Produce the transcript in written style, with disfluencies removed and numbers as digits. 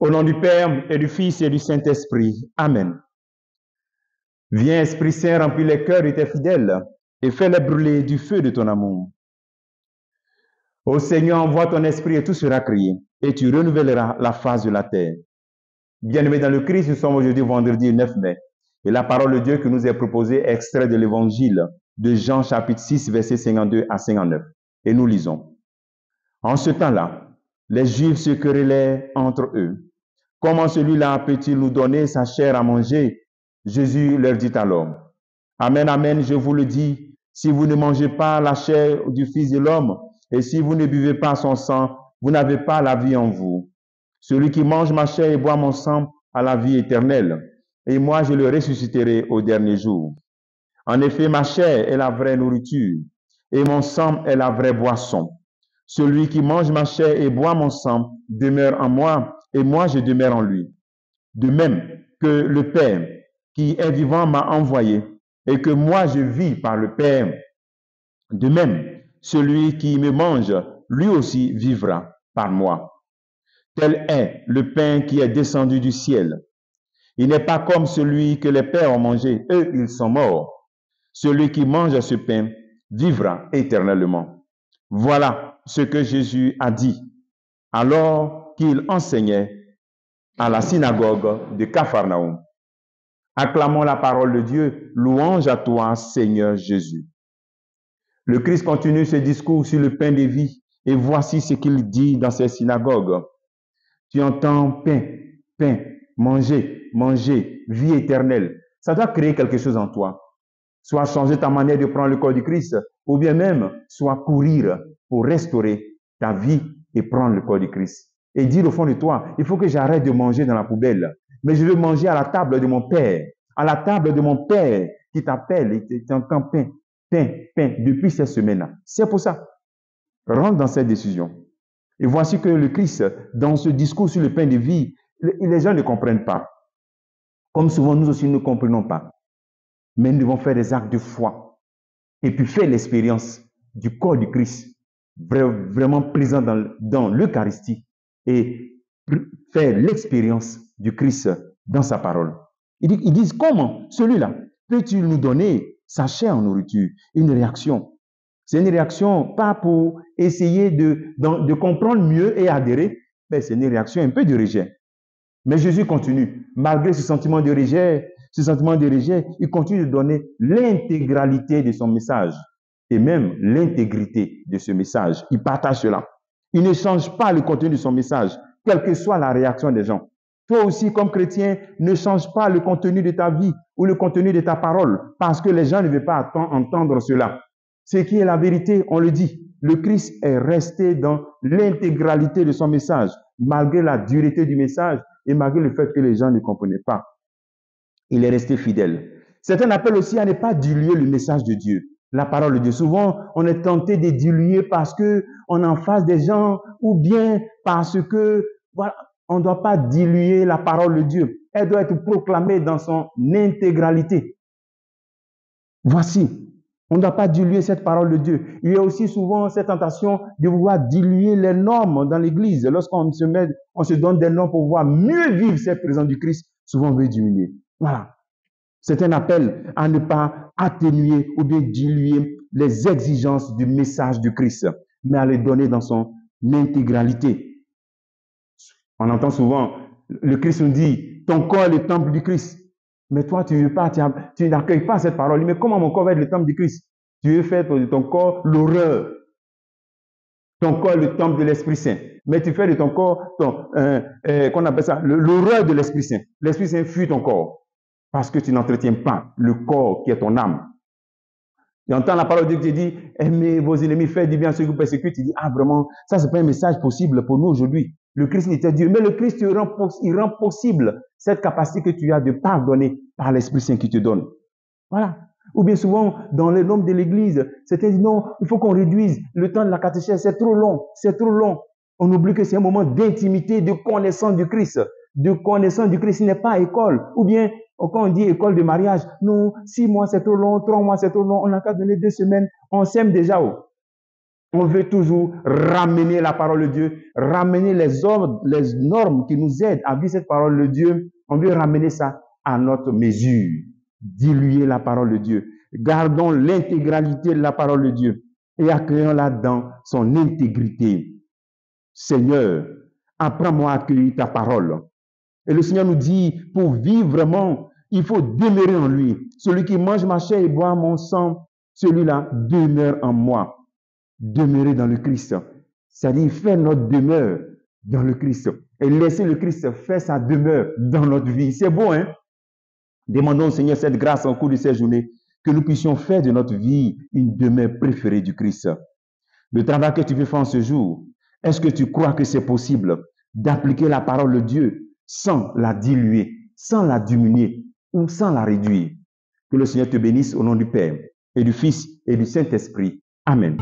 Au nom du Père et du Fils et du Saint-Esprit. Amen. Viens, Esprit Saint, remplis les cœurs de tes fidèles et fais-les brûler du feu de ton amour. Ô Seigneur, envoie ton esprit et tout sera créé, et tu renouvelleras la face de la terre. Bien-aimés dans le Christ, nous sommes aujourd'hui vendredi 9 mai, et la parole de Dieu que nous est proposée est extrait de l'évangile de Jean chapitre 6, versets 52 à 59. Et nous lisons. En ce temps-là, les Juifs se querellaient entre eux. Comment celui-là peut-il nous donner sa chair à manger? Jésus leur dit alors, Amen, amen, je vous le dis, si vous ne mangez pas la chair du Fils de l'homme, et si vous ne buvez pas son sang, vous n'avez pas la vie en vous. Celui qui mange ma chair et boit mon sang a la vie éternelle, et moi je le ressusciterai au dernier jour. En effet, ma chair est la vraie nourriture, et mon sang est la vraie boisson. Celui qui mange ma chair et boit mon sang demeure en moi, et moi je demeure en lui. De même que le Père qui est vivant m'a envoyé, et que moi je vis par le Père. De même, celui qui me mange, lui aussi vivra par moi. Tel est le pain qui est descendu du ciel. Il n'est pas comme celui que les pères ont mangé, eux ils sont morts. Celui qui mange ce pain vivra éternellement. Voilà ce que Jésus a dit alors qu'il enseignait à la synagogue de Capharnaüm. Acclamons la parole de Dieu, louange à toi, Seigneur Jésus. Le Christ continue ce discours sur le pain de vie, et voici ce qu'il dit dans ces synagogues. Tu entends pain, pain, manger, manger, vie éternelle. Ça doit créer quelque chose en toi. Soit changer ta manière de prendre le corps du Christ, ou bien même, soit courir pour restaurer ta vie et prendre le corps du Christ. Et dire au fond de toi, il faut que j'arrête de manger dans la poubelle, mais je veux manger à la table de mon Père, à la table de mon Père qui t'appelle et tu entends pain, pain, pain, depuis cette semaine-là. C'est pour ça. Rentre dans cette décision. Et voici que le Christ, dans ce discours sur le pain de vie, les gens ne comprennent pas. Comme souvent, nous aussi ne comprenons pas. Mais nous devons faire des actes de foi. Et puis faire l'expérience du corps du Christ, vraiment présent dans l'Eucharistie. Et faire l'expérience du Christ dans sa parole. Ils disent, comment celui-là peut-il nous donner sa chair en nourriture? Une réaction. C'est une réaction pas pour essayer de comprendre mieux et adhérer, mais c'est une réaction un peu de rejet. Mais Jésus continue. Malgré ce sentiment de rejet, il continue de donner l'intégralité de son message et même l'intégrité de ce message. Il partage cela. Il ne change pas le contenu de son message, quelle que soit la réaction des gens. Toi aussi, comme chrétien, ne change pas le contenu de ta vie ou le contenu de ta parole parce que les gens ne veulent pas entendre cela. Ce qui est la vérité, on le dit. Le Christ est resté dans l'intégralité de son message, malgré la dureté du message et malgré le fait que les gens ne comprenaient pas. Il est resté fidèle. Certains appellent aussi à ne pas diluer le message de Dieu, la parole de Dieu. Souvent, on est tenté de diluer parce que on est en face des gens ou bien parce que, voilà, on ne doit pas diluer la parole de Dieu. Elle doit être proclamée dans son intégralité. Voici. On ne doit pas diluer cette parole de Dieu. Il y a aussi souvent cette tentation de vouloir diluer les normes dans l'Église. Lorsqu'on on se donne des normes pour pouvoir mieux vivre cette présence du Christ, souvent on veut diminuer. Voilà. C'est un appel à ne pas atténuer ou bien diluer les exigences du message du Christ, mais à les donner dans son intégralité. On entend souvent, le Christ nous dit, ton corps est le temple du Christ. Mais toi, tu veux pas, tu n'accueilles pas cette parole. Mais comment mon corps va être le temple du Christ? Tu veux faire de ton corps l'horreur. Ton corps est le temple de l'Esprit Saint. Mais tu fais de ton corps, qu'on appelle ça, l'horreur de l'Esprit Saint. L'Esprit Saint fuit ton corps. Parce que tu n'entretiens pas le corps qui est ton âme. Tu entends la parole de Dieu qui dit, aimez vos ennemis, faites du bien à ceux qui vous persécutent. Tu dis, ah vraiment, ça c'est pas un message possible pour nous aujourd'hui. Le Christ était Dieu, mais le Christ il rend possible cette capacité que tu as de pardonner par l'Esprit Saint qui te donne. Voilà. Ou bien souvent, dans les normes de l'Église, c'était dit non, il faut qu'on réduise le temps de la catéchèse, c'est trop long, c'est trop long. On oublie que c'est un moment d'intimité, de connaissance du Christ. De connaissance du Christ, il n'est pas école. Ou bien, quand on dit école de mariage, non, 6 mois c'est trop long, 3 mois c'est trop long, on n'a qu'à donner 2 semaines, on s'aime déjà. On veut toujours ramener la parole de Dieu, ramener les ordres, les normes qui nous aident à vivre cette parole de Dieu. On veut ramener ça à notre mesure, diluer la parole de Dieu. Gardons l'intégralité de la parole de Dieu et accueillons-la dans son intégrité. Seigneur, apprends-moi à accueillir ta parole. Et le Seigneur nous dit, pour vivre vraiment, il faut demeurer en lui. Celui qui mange ma chair et boit mon sang, celui-là demeure en moi. Demeurer dans le Christ. C'est-à-dire faire notre demeure dans le Christ. Et laisser le Christ faire sa demeure dans notre vie. C'est beau, hein? Demandons au Seigneur cette grâce en cours de ces journées, que nous puissions faire de notre vie une demeure préférée du Christ. Le travail que tu veux faire en ce jour, est-ce que tu crois que c'est possible d'appliquer la parole de Dieu sans la diluer, sans la diminuer ou sans la réduire? Que le Seigneur te bénisse au nom du Père et du Fils et du Saint-Esprit. Amen.